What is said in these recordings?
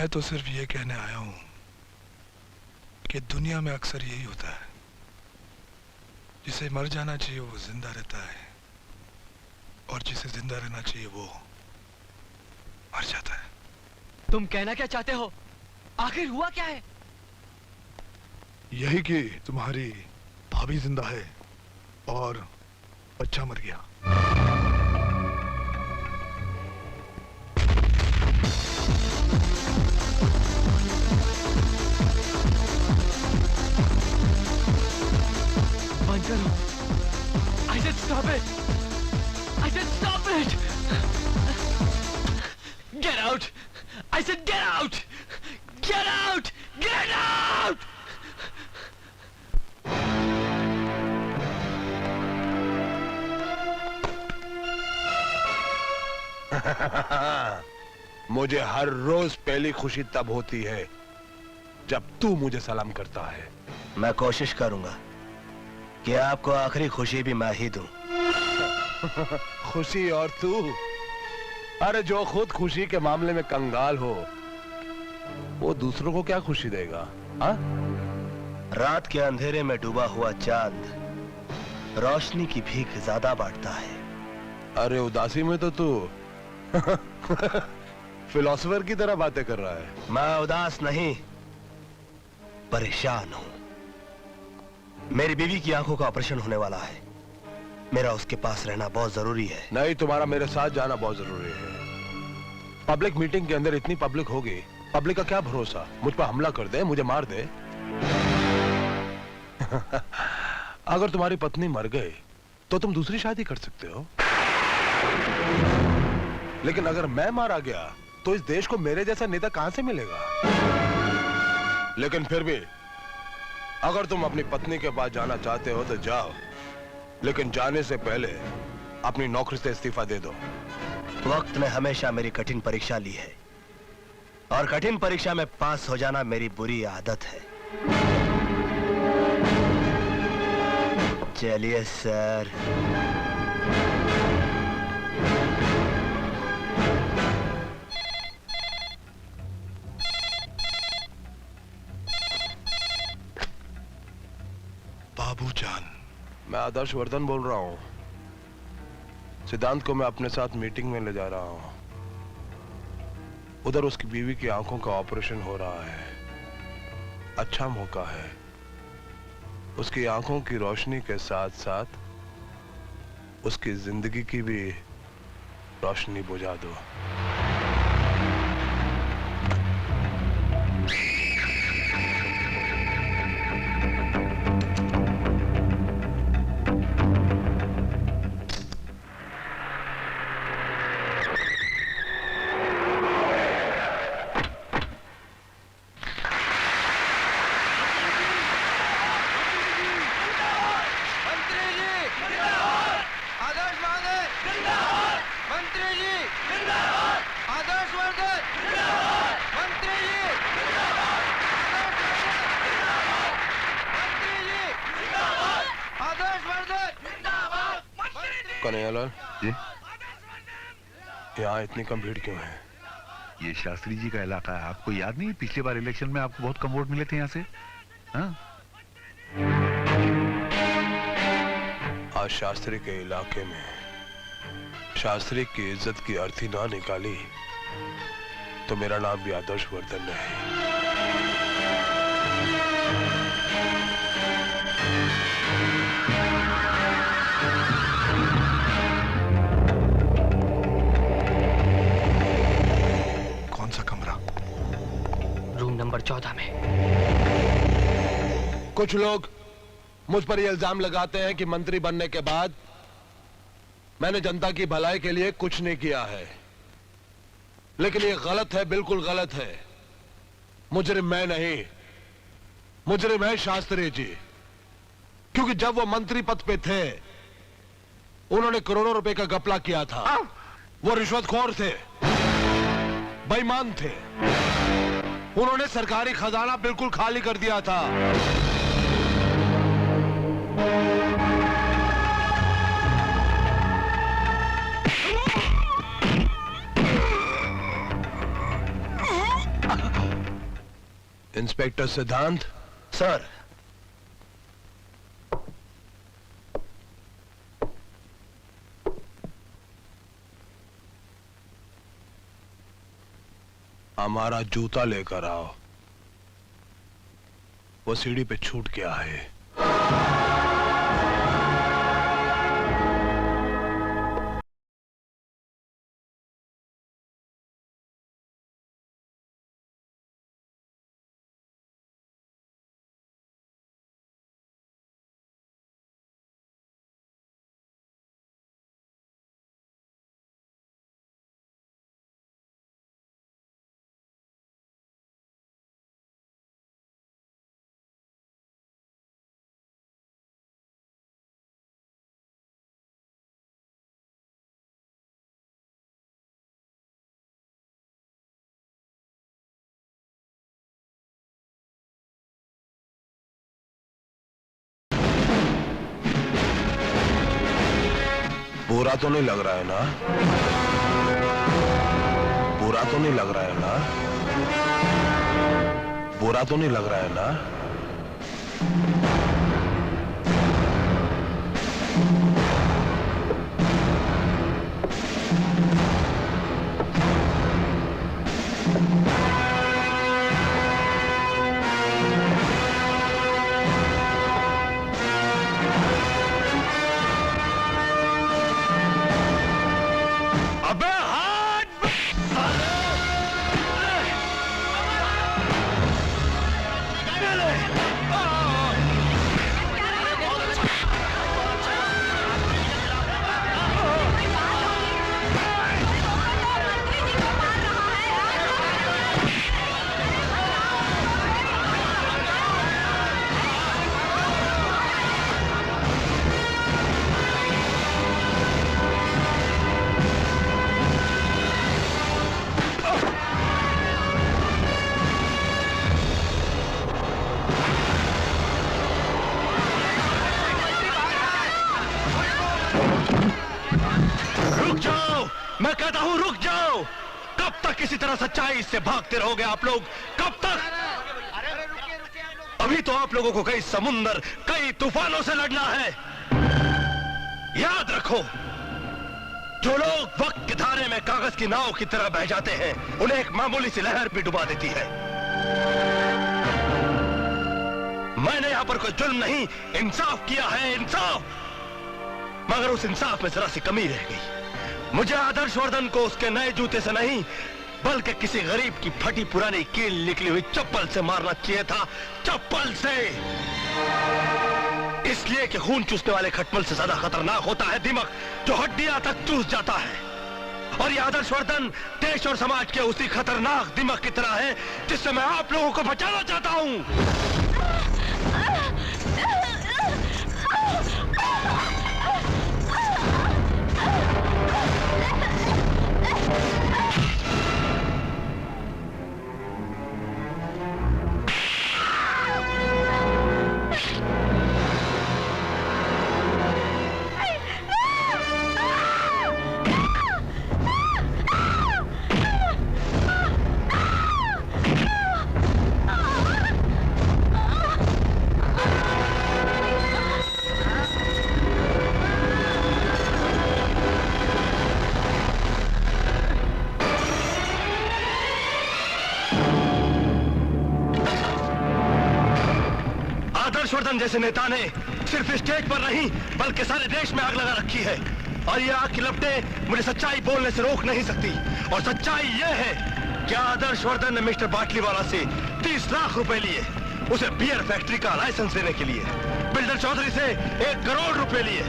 मैं तो सिर्फ ये कहने आया हूं कि दुनिया में अक्सर यही होता है, जिसे मर जाना चाहिए वो जिंदा रहता है और जिसे जिंदा रहना चाहिए वो मर जाता है। तुम कहना क्या चाहते हो? आखिर हुआ क्या है? यही कि तुम्हारी भाभी जिंदा है और बच्चा मर गया। बंद करो। I said stop it. I said stop it. Get out. I said get out. Get out. Get out. मुझे हर रोज पहली खुशी तब होती है जब तू मुझे सलाम करता है। मैं कोशिश करूंगा कि आपको आखिरी खुशी भी मैं ही दूं। खुशी और तू? अरे जो खुद खुशी के मामले में कंगाल हो वो दूसरों को क्या खुशी देगा? हा? रात के अंधेरे में डूबा हुआ चांद रोशनी की भीख ज्यादा बांटता है। अरे उदासी में तो तू फिलोसोफर की तरह बातें कर रहा है। मैं उदास नहीं, परेशान हूं। मेरी बीवी की आंखों का ऑपरेशन होने वाला है। मेरा उसके पास रहना बहुत जरूरी है। नहीं, तुम्हारा मेरे साथ जाना बहुत जरूरी है। पब्लिक मीटिंग के अंदर इतनी पब्लिक होगी, पब्लिक का क्या भरोसा मुझ पर हमला कर दे, मुझे मार दे। अगर तुम्हारी पत्नी मर गई तो तुम दूसरी शादी कर सकते हो, लेकिन अगर मैं मारा गया तो इस देश को मेरे जैसा नेता कहां से मिलेगा? लेकिन फिर भी अगर तुम अपनी पत्नी के पास जाना चाहते हो तो जाओ, लेकिन जाने से पहले अपनी नौकरी से इस्तीफा दे दो। वक्त ने हमेशा मेरी कठिन परीक्षा ली है और कठिन परीक्षा में पास हो जाना मेरी बुरी आदत है। चलिए सर। बाबूजान, मैं आदर्श वर्धन बोल रहा हूं। सिद्धांत को मैं अपने साथ मीटिंग में ले जा रहा हूं। उधर उसकी बीवी की आंखों का ऑपरेशन हो रहा है। अच्छा मौका है, उसकी आंखों की रोशनी के साथ साथ उसकी जिंदगी की भी रोशनी बुझा दो। कन्हैयालाल जी, यहाँ इतनी कम भीड़ क्यों है? ये शास्त्री जी का इलाका है। आपको याद नहीं, पिछली बार इलेक्शन में आपको बहुत कम वोट मिले थे यहाँ से? हाँ? आज शास्त्री के इलाके में शास्त्री की इज्जत की अर्थी ना निकाली तो मेरा नाम भी आदर्श वर्धन नहीं। नंबर 14 में। कुछ लोग मुझ पर यह इल्जाम लगाते हैं कि मंत्री बनने के बाद मैंने जनता की भलाई के लिए कुछ नहीं किया है, लेकिन यह गलत है, बिल्कुल गलत है। मुजरिम मैं नहीं, मुजरिम है शास्त्री जी, क्योंकि जब वो मंत्री पद पे थे उन्होंने करोड़ों रुपए का घपला किया था। वो रिश्वतखोर थे, बेईमान थे, उन्होंने सरकारी खजाना बिल्कुल खाली कर दिया था। इंस्पेक्टर सिद्धांत। सर, हमारा जूता लेकर आओ। वो सीढ़ी पे छूट गया है। बुरा तो नहीं लग रहा है ना? बुरा तो नहीं लग रहा है ना? बुरा तो नहीं लग रहा है ना? मैं कहता हूं रुक जाओ। कब तक इसी तरह सच्चाई से भागते रहोगे आप लोग? कब तक? अभी तो आप लोगों को कई समुंदर, कई तूफानों से लड़ना है। याद रखो, जो लोग वक्त की धारे में कागज की नाव की तरह बह जाते हैं, उन्हें एक मामूली सी लहर भी डुबा देती है। मैंने यहां पर कोई जुल्म नहीं, इंसाफ किया है, इंसाफ। मगर उस इंसाफ में जरा सी कमी रह गई। मुझे आदर्श वर्धन को उसके नए जूते से नहीं, बल्कि किसी गरीब की फटी पुरानी कील निकली हुई चप्पल से मारना चाहिए था। चप्पल से। इसलिए कि खून चूसने वाले खटमल से ज्यादा खतरनाक होता है दिमाग, जो हड्डियां तक चूस जाता है। और ये आदर्श वर्धन देश और समाज के उसी खतरनाक दिमाग की तरह है जिससे मैं आप लोगों को बचाना चाहता हूं। हर्षवर्धन जैसे नेता ने सिर्फ स्टेज पर नहीं बल्कि सारे देश में आग लगा रखी है। और ये आग की लपटें मुझे सच्चाई बोलने से रोक नहीं सकती। और सच्चाई ये है कि आदर्श वर्धन ने मिस्टर बाटलीवाला से 30 लाख रुपए लिए, उसे बियर फैक्ट्री का लाइसेंस देने के लिए। बिल्डर चौधरी से 1 करोड़ रुपए लिए,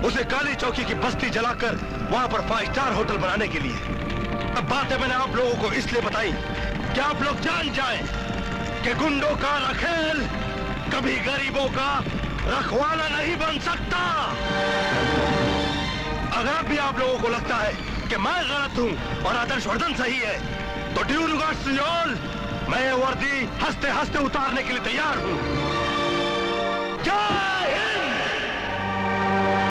उसे काली चौकी की बस्ती जलाकर वहां पर 5 स्टार होटल बनाने के लिए। अब बातें मैंने आप लोगों को इसलिए बताई कि आप लोग जान जाएं कि गुंडों का रखेल कभी गरीबों का रखवाला नहीं बन सकता। अगर भी आप लोगों को लगता है कि मैं गलत हूं और आदर्श वर्धन सही है, तो ड्यू रिगार्ड्स टू ऑल, मैं ये वर्दी हंसते हंसते उतारने के लिए तैयार हूं। जय